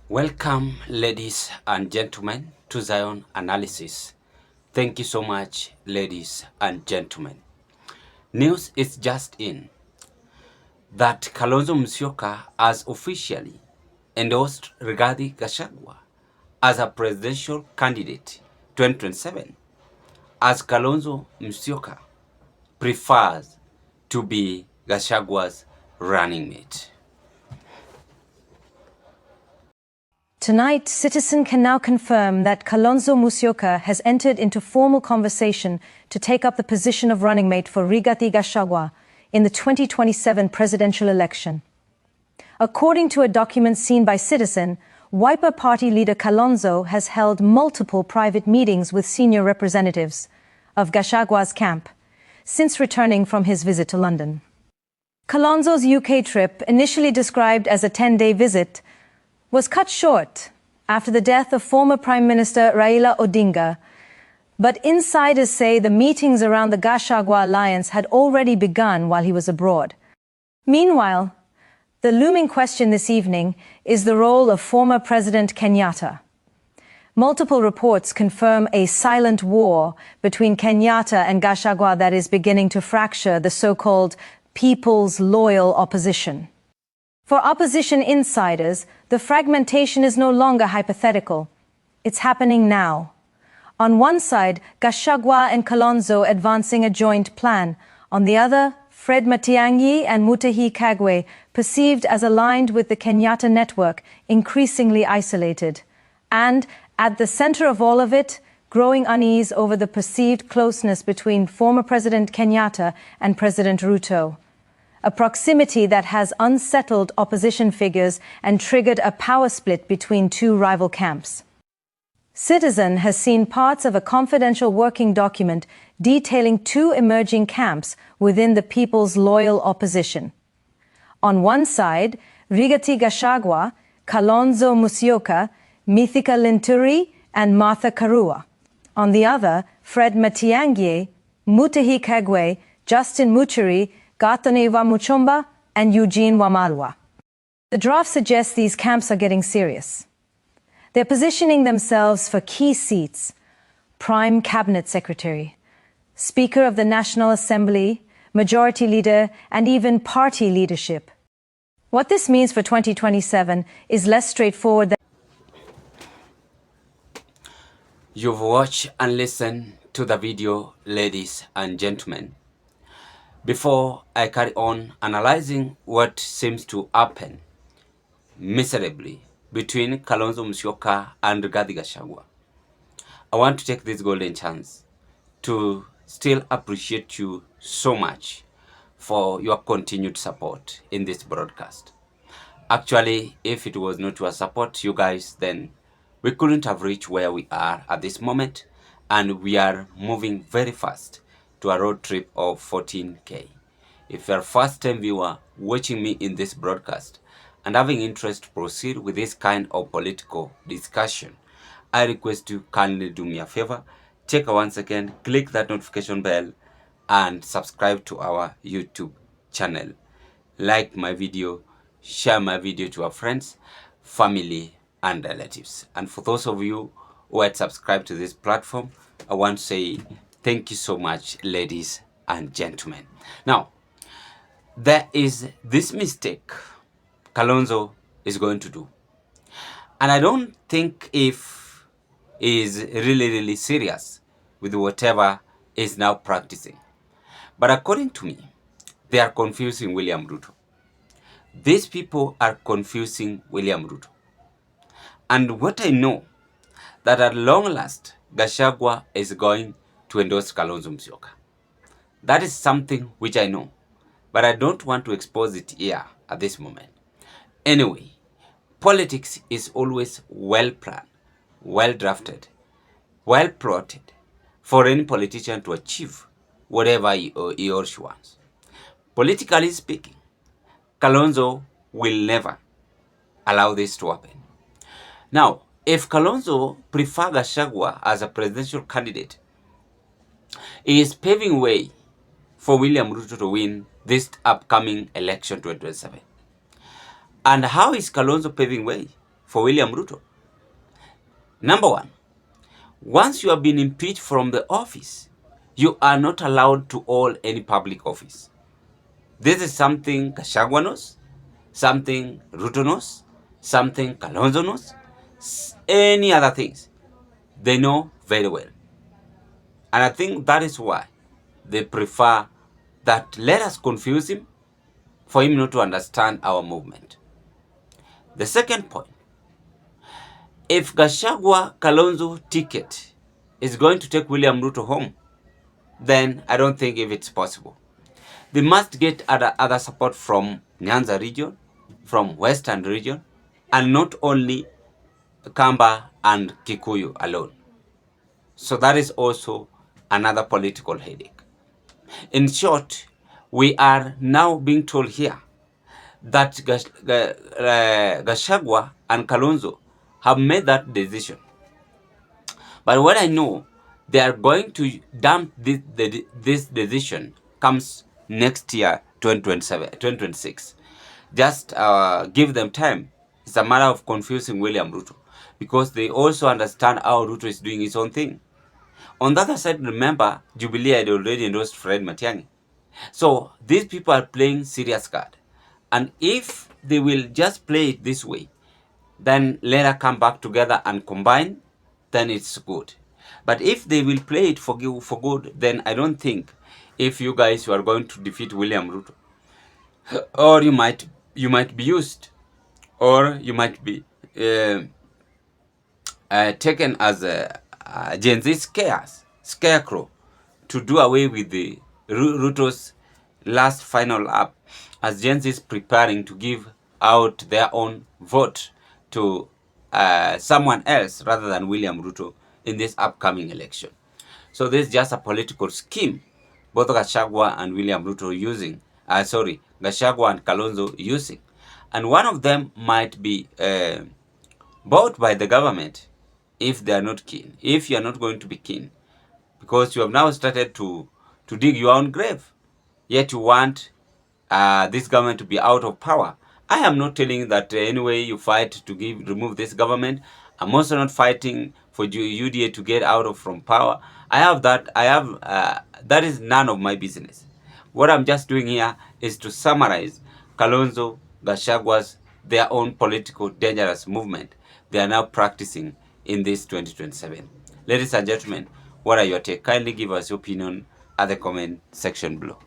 Welcome, ladies and gentlemen, to Zion Analysis. Thank you so much, ladies and gentlemen. News is just in that Kalonzo Musyoka has officially endorsed Rigathi Gachagua as a presidential candidate 2027, as Kalonzo Musyoka prefers to be Gachagua's running mate. Tonight, Citizen can now confirm that Kalonzo Musyoka has entered into formal conversation to take up the position of running mate for Rigathi Gachagua in the 2027 presidential election. According to a document seen by Citizen, Wiper Party leader Kalonzo has held multiple private meetings with senior representatives of Gachagua's camp since returning from his visit to London. Kalonzo's UK trip, initially described as a 10-day visit, was cut short after the death of former Prime Minister Raila Odinga, but insiders say the meetings around the Gachagua alliance had already begun while he was abroad. Meanwhile, the looming question this evening is the role of former President Kenyatta. Multiple reports confirm a silent war between Kenyatta and Gachagua that is beginning to fracture the so-called People's Loyal Opposition. For opposition insiders, the fragmentation is no longer hypothetical. It's happening now. On one side, Gachagua and Kalonzo advancing a joint plan. On the other, Fred Matiang'i and Mutahi Kagwe, perceived as aligned with the Kenyatta network, increasingly isolated. And, at the center of all of it, growing unease over the perceived closeness between former President Kenyatta and President Ruto. A proximity that has unsettled opposition figures and triggered a power split between two rival camps. Citizen has seen parts of a confidential working document detailing two emerging camps within the People's Loyal Opposition. On one side, Rigathi Gachagua, Kalonzo Musyoka, Mithika Linturi, and Martha Karua. On the other, Fred Matiang'i, Mutahi Kagwe, Justin Muchiri, Gathone Wamuchomba, and Eugene Wamalwa. The draft suggests these camps are getting serious. They're positioning themselves for key seats: Prime Cabinet Secretary, Speaker of the National Assembly, Majority Leader, and even party leadership. What this means for 2027 is less straightforward than... You've watched and listened to the video, ladies and gentlemen. Before I carry on analyzing what seems to happen miserably between Kalonzo Musyoka and Rigathi Gachagua, I want to take this golden chance to still appreciate you so much for your continued support in this broadcast. Actually, if it was not your support, you guys, then we couldn't have reached where we are at this moment, and we are moving very fast to a road trip of 14K. If you're a first-time viewer watching me in this broadcast and having interest to proceed with this kind of political discussion, I request you kindly do me a favor, check once again, click that notification bell and subscribe to our YouTube channel. Like my video, share my video to our friends, family and relatives. And for those of you who had subscribed to this platform, I want to say thank you so much, ladies and gentlemen. Now, there is this mistake Kalonzo is going to do. And I don't think if he is really serious with whatever he is now practicing. But according to me, they are confusing William Ruto. These people are confusing William Ruto. And what I know, that at long last, Gachagua is going to endorse Kalonzo Musyoka. That is something which I know, but I don't want to expose it here at this moment. Anyway, politics is always well planned, well drafted, well plotted for any politician to achieve whatever he or she wants. Politically speaking, Kalonzo will never allow this to happen. Now, if Kalonzo prefers Gachagua as a presidential candidate, he is paving way for William Ruto to win this upcoming election 2027. And how is Kalonzo paving way for William Ruto. Number one, once you have been impeached from the office, you are not allowed to hold any public office. This is something Gachagua knows, something Ruto knows, something Kalonzo knows, any other things. They know very well. And I think that is why they prefer that let us confuse him for him not to understand our movement. The second point, if Gachagua-Kalonzo ticket is going to take William Ruto home, then I don't think if it's possible. They must get other support from Nyanza region, from Western region, and not only Kamba and Kikuyu alone. So that is also another political headache. In short, we are now being told here that Gachagua and Kalonzo have made that decision. But what I know, they are going to dump this decision comes next year, 2027, 2026. Just give them time. It's a matter of confusing William Ruto because they also understand how Ruto is doing his own thing. On the other side, remember, Jubilee had already endorsed Fred Matiang'i. So these people are playing serious card. And if they will just play it this way, then later come back together and combine, then it's good. But if they will play it for good, then I don't think if you guys are going to defeat William Ruto, or you might be used, or you might be taken as a Gen Z scarecrow to do away with the Ruto's last final lap, as Gen Z is preparing to give out their own vote to someone else rather than William Ruto in this upcoming election. So this is just a political scheme both Gachagua and William Ruto using, Gachagua and Kalonzo using. And one of them might be bought by the government if they are not keen, if you are not going to be keen, because you have now started to dig your own grave, yet you want this government to be out of power. I am not telling you that anyway you fight to remove this government. I'm also not fighting for UDA to get out of from power. That is none of my business. What I'm just doing here is to summarize Kalonzo, Gachagua's, their own political dangerous movement they are now practicing in this 2027. Ladies and gentlemen, what are your take? Kindly give us your opinion at the comment section below.